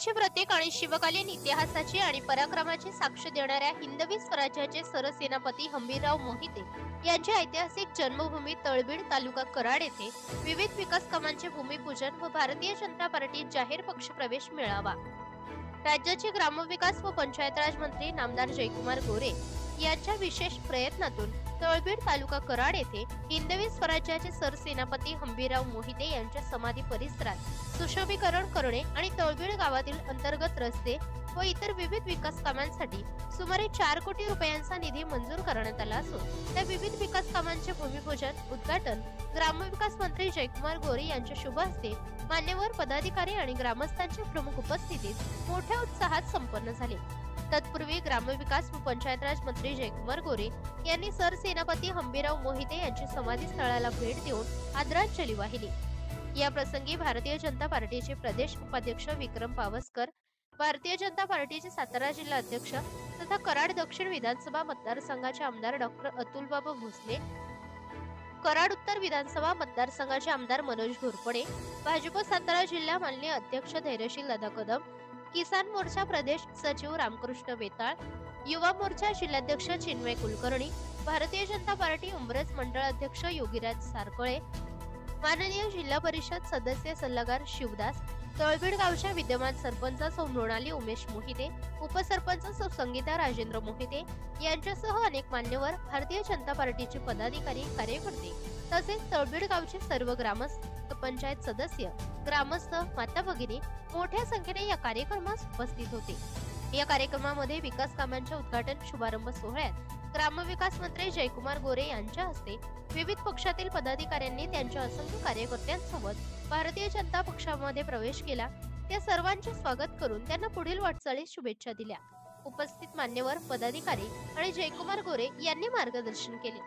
वीरत्वाचे प्रतीक आणि शिवकालीन इतिहासाची आणि पराक्रमाची साक्ष देणाऱ्या हिंदवी स्वराज्याचे सरसेनापती हंबीरराव मोहिते यांची ऐतिहासिक जन्मभूमी तळबीड तालुका कराड येथे विविध विकास कामांचे भूमिपूजन व भारतीय जनता पार्टीत जाहीर पक्षप्रवेश मेळावा। राज्याचे ग्रामविकास व पंचायत राज मंत्री नामदार जयकुमार गोरे यांच्या विशेष प्रयत्नातून तळबीड तालुका कराड येथे हिंदवी स्वराज्याचे सरसेनापती हंबीरराव मोहिते यांच्या समाधी परिसरात सुशोभीकरण करणे आणि तळबीड गावातील अंतर्गत रस्ते व इतर विविध विकास कामांसाठी सुमारे 4 कोटी रुपयांचा निधी मंजूर करण्यात आला असून त्या विविध विकास कामांचे भूमिपूजन उद्घाटन ग्रामविकास मंत्री जयकुमार गोरे यांच्या शुभ हस्ते मान्यवर पदाधिकारी आणि ग्रामस्थांच्या प्रमुख उपस्थितीत मोठ्या उत्साहात संपन्न झाले। तत्पूर्वी ग्रामविकास व पंचायत राज मंत्री जयकुमार गोरे यांनी सरसेनापती हंबीरराव मोहिते यांच्या समाधी स्थळाला भेट देऊन आदरांजली वाहिली। या प्रसंगी भारतीय जनता पार्टीचे प्रदेश उपाध्यक्ष विक्रम पावसकर, भारतीय जनता पार्टीचे सातारा जिल्हा अध्यक्ष तथा कराड दक्षिण विधानसभा मतदारसंघाचे आमदार डॉक्टर अतुलबाबा भोसले, कराड उत्तर विधानसभा मतदारसंघाचे आमदार मनोज घोरपडे, भाजप सातारा जिल्हा माननीय अध्यक्ष धैर्यशील दादा कदम, किसान मोर्चा प्रदेश सचिव रामकृष्ण बेताळ, युवा मोर्चा जिल्हाध्यक्ष चिन्मय कुलकर्णी, भारतीय जनता पार्टी उंबरज मंडळ अध्यक्ष योगीराज सारकळे, माननीय जिल्हा परिषद सदस्य सल्लागार शिवदास, तळबीड गावच्या विद्यमान सरपंच सौ मृणाली उमेश मोहिते, उपसरपंच सौ संगीता राजेंद्र मोहिते यांच्यासह अनेक मान्यवर, भारतीय जनता पार्टीचे पदाधिकारी, कार्यकर्ते तसेच तळबीड गावचे सर्व ग्रामस्थ, पंचायत सदस्य, ग्रामस्थ, माता भगिनी मोठ्या संख्येने या कार्यक्रमास उपस्थित होते। या कार्यक्रमामध्ये विकास कामांच्या उद्घाटन शुभारंभ सोहळ्यात ग्रामविकास मंत्री जयकुमार गोरे यांच्या हस्ते विविध पक्षातील पदाधिकाऱ्यांनी त्यांच्या असंख्य कार्यकर्त्यांसोबत भारतीय जनता पक्षामध्ये प्रवेश केला। त्या सर्वांचे स्वागत करून त्यांना पुढील वाटचालीस शुभेच्छा दिल्या। उपस्थित मान्यवर, पदाधिकारी आणि जयकुमार गोरे यांनी मार्गदर्शन केले।